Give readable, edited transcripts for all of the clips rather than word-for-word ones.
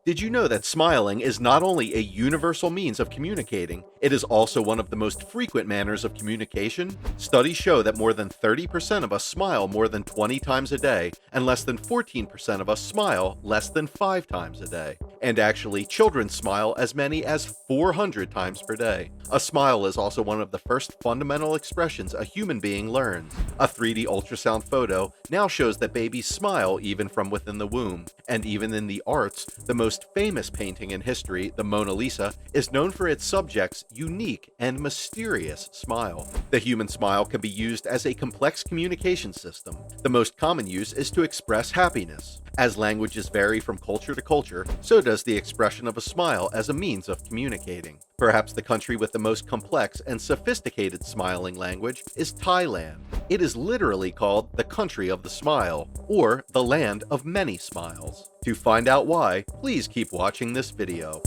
Did you know that smiling is not only a universal means of communicating, it is also one of the most frequent manners of communication? Studies show that more than 30% of us smile more than 20 times a day, and less than 14% of us smile less than 5 times a day. And actually, children smile as many as 400 times per day. A smile is also one of the first fundamental expressions a human being learns. A 3D ultrasound photo now shows that babies smile even from within the womb. And even in the arts, the most famous painting in history, the Mona Lisa, is known for its subject's unique and mysterious smile. The human smile can be used as a complex communication system. The most common use is to express happiness. As languages vary from culture to culture, so does the expression of a smile as a means of communicating. Perhaps the country with the most complex and sophisticated smiling language is Thailand. It is literally called the country of the smile, or the land of many smiles. To find out why, please keep watching this video.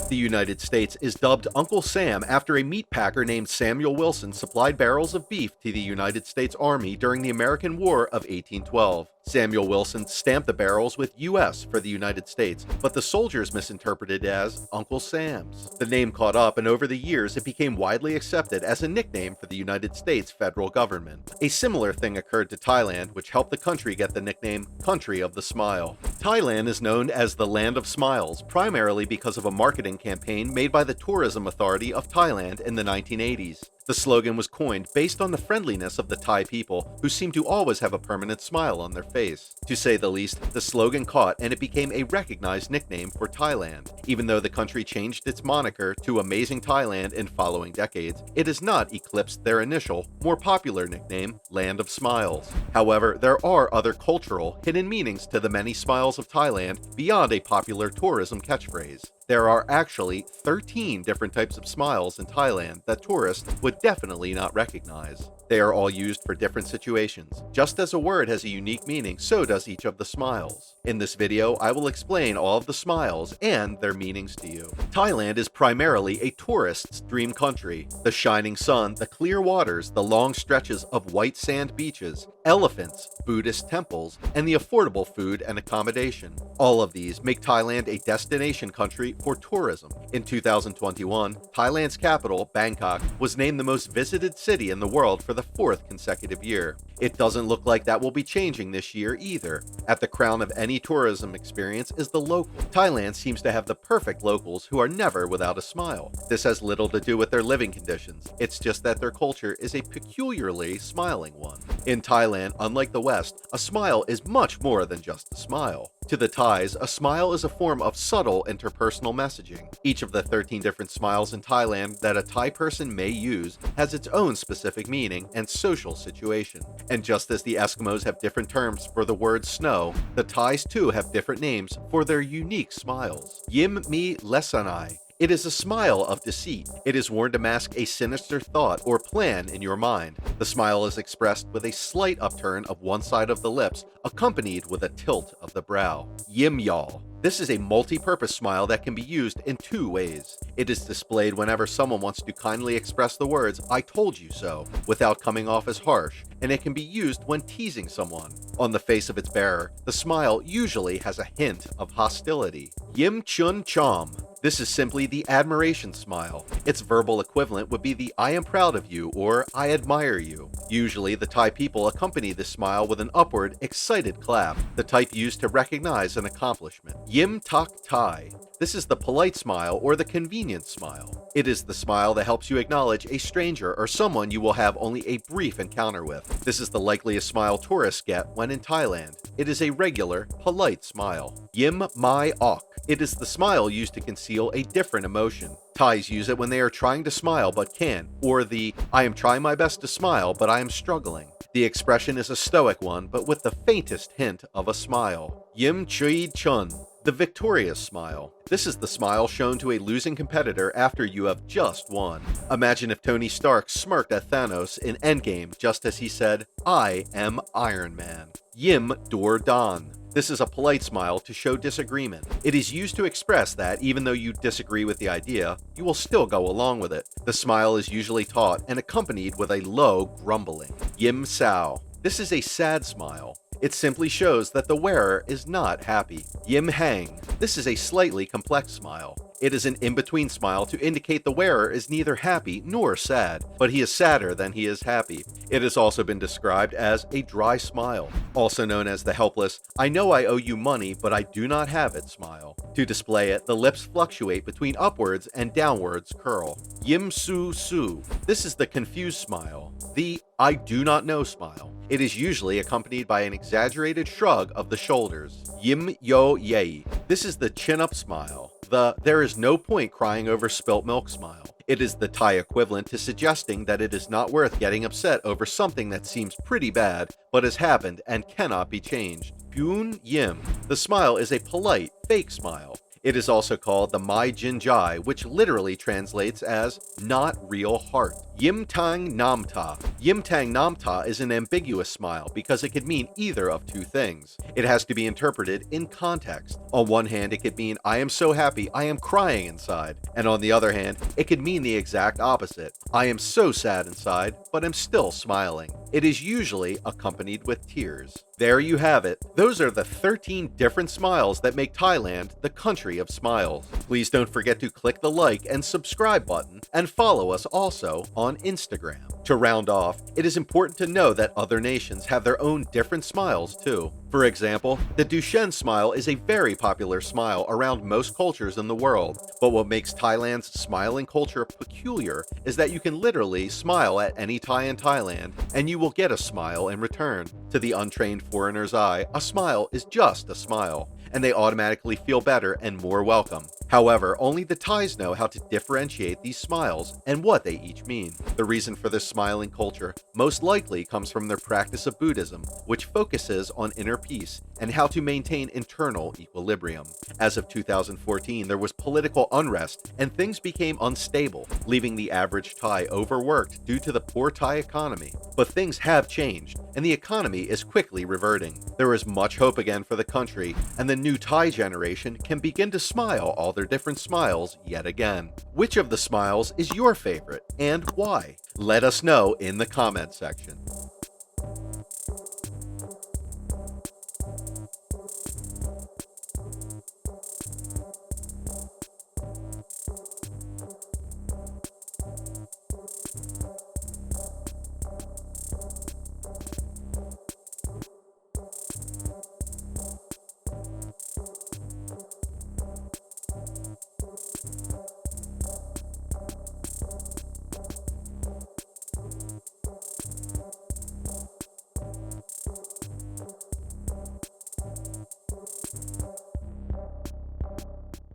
The United States is dubbed Uncle Sam after a meat packer named Samuel Wilson supplied barrels of beef to the United States Army during the American War of 1812. Samuel Wilson stamped the barrels with U.S. for the United States, but the soldiers misinterpreted it as Uncle Sam's. The name caught up, and over the years it became widely accepted as a nickname for the United States federal government. A similar thing occurred to Thailand, which helped the country get the nickname Country of the Smile. Thailand is known as the Land of Smiles, primarily because of a marketing campaign made by the Tourism Authority of Thailand in the 1980s. The slogan was coined based on the friendliness of the Thai people, who seem to always have a permanent smile on their face. To say the least, the slogan caught and it became a recognized nickname for Thailand. Even though the country changed its moniker to Amazing Thailand in following decades, it has not eclipsed their initial, more popular nickname, Land of Smiles. However, there are other cultural, hidden meanings to the many smiles of Thailand beyond a popular tourism catchphrase. There are actually 13 different types of smiles in Thailand that tourists would definitely not recognize. They are all used for different situations. Just as a word has a unique meaning, so does each of the smiles. In this video, I will explain all of the smiles and their meanings to you. Thailand is primarily a tourist's dream country. The shining sun, the clear waters, the long stretches of white sand beaches, elephants, Buddhist temples, and the affordable food and accommodation. All of these make Thailand a destination country for tourism. In 2021, Thailand's capital, Bangkok, was named the most visited city in the world for the 4th consecutive year. It doesn't look like that will be changing this year either. At the crown of any tourism experience is the local. Thailand seems to have the perfect locals who are never without a smile. This has little to do with their living conditions. It's just that their culture is a peculiarly smiling one. In Thailand, unlike the West, a smile is much more than just a smile. To the Thais, a smile is a form of subtle interpersonal messaging. Each of the 13 different smiles in Thailand that a Thai person may use has its own specific meaning and social situation. And just as the Eskimos have different terms for the word snow, the Thais too have different names for their unique smiles. Yim mi lesanai. It is a smile of deceit. It is worn to mask a sinister thought or plan in your mind. The smile is expressed with a slight upturn of one side of the lips, accompanied with a tilt of the brow. Yim yal. This is a multi-purpose smile that can be used in 2 ways. It is displayed whenever someone wants to kindly express the words, "I told you so," without coming off as harsh, and it can be used when teasing someone. On the face of its bearer, the smile usually has a hint of hostility. Yim chun chom. This is simply the admiration smile. Its verbal equivalent would be the "I am proud of you" or "I admire you." Usually, the Thai people accompany this smile with an upward, excited clap, the type used to recognize an accomplishment. Yim tak Thai. This is the polite smile or the convenient smile. It is the smile that helps you acknowledge a stranger or someone you will have only a brief encounter with. This is the likeliest smile tourists get when in Thailand. It is a regular, polite smile. Yim mai ok. It is the smile used to conceal a different emotion. Thais use it when they are trying to smile but can't, or the "I am trying my best to smile but I am struggling." The expression is a stoic one, but with the faintest hint of a smile. Yim chui chun. The victorious smile. This is the smile shown to a losing competitor after you have just won. Imagine if Tony Stark smirked at Thanos in Endgame just as he said, "I am Iron Man." Yim dur dan. This is a polite smile to show disagreement. It is used to express that even though you disagree with the idea, you will still go along with it. The smile is usually taught and accompanied with a low grumbling. Yim sao. This is a sad smile. It simply shows that the wearer is not happy. Yim hang. This is a slightly complex smile. It is an in-between smile to indicate the wearer is neither happy nor sad, but he is sadder than he is happy. It has also been described as a dry smile, also known as the helpless, I know I owe you money, but I do not have it smile. To display it, the lips fluctuate between upwards and downwards curl. Yim su su. This is the confused smile, the I do not know smile. It is usually accompanied by an exaggerated shrug of the shoulders. Yim yo yei. This is the chin-up smile, the there is no point crying over spilt milk smile. It is the Thai equivalent to suggesting that it is not worth getting upset over something that seems pretty bad, but has happened and cannot be changed. Pyun yim. The smile is a polite, fake smile. It is also called the Mai Jin Jai, which literally translates as not real heart. Yim Tang Nam Ta. Yim Tang Nam Ta is an ambiguous smile because it could mean either of two things. It has to be interpreted in context. On one hand, it could mean I am so happy I am crying inside, and on the other hand, it could mean the exact opposite. I am so sad inside, but am still smiling. It is usually accompanied with tears. There you have it. Those are the 13 different smiles that make Thailand the country of smiles. Please don't forget to click the like and subscribe button and follow us also on Instagram. To round off, it is important to know that other nations have their own different smiles too. For example, the Duchenne smile is a very popular smile around most cultures in the world, but what makes Thailand's smiling culture peculiar is that you can literally smile at any Thai in Thailand and you will get a smile in return. To the untrained foreigner's eye, a smile is just a smile, and they automatically feel better and more welcome. However, only the Thais know how to differentiate these smiles and what they each mean. The reason for this smiling culture most likely comes from their practice of Buddhism, which focuses on inner peace and how to maintain internal equilibrium. As of 2014, there was political unrest and things became unstable, leaving the average Thai overworked due to the poor Thai economy. But things have changed, and the economy is quickly reverting. There is much hope again for the country, and the new Thai generation can begin to smile all their different smiles yet again. Which of the smiles is your favorite, and why? Let us know in the comment section.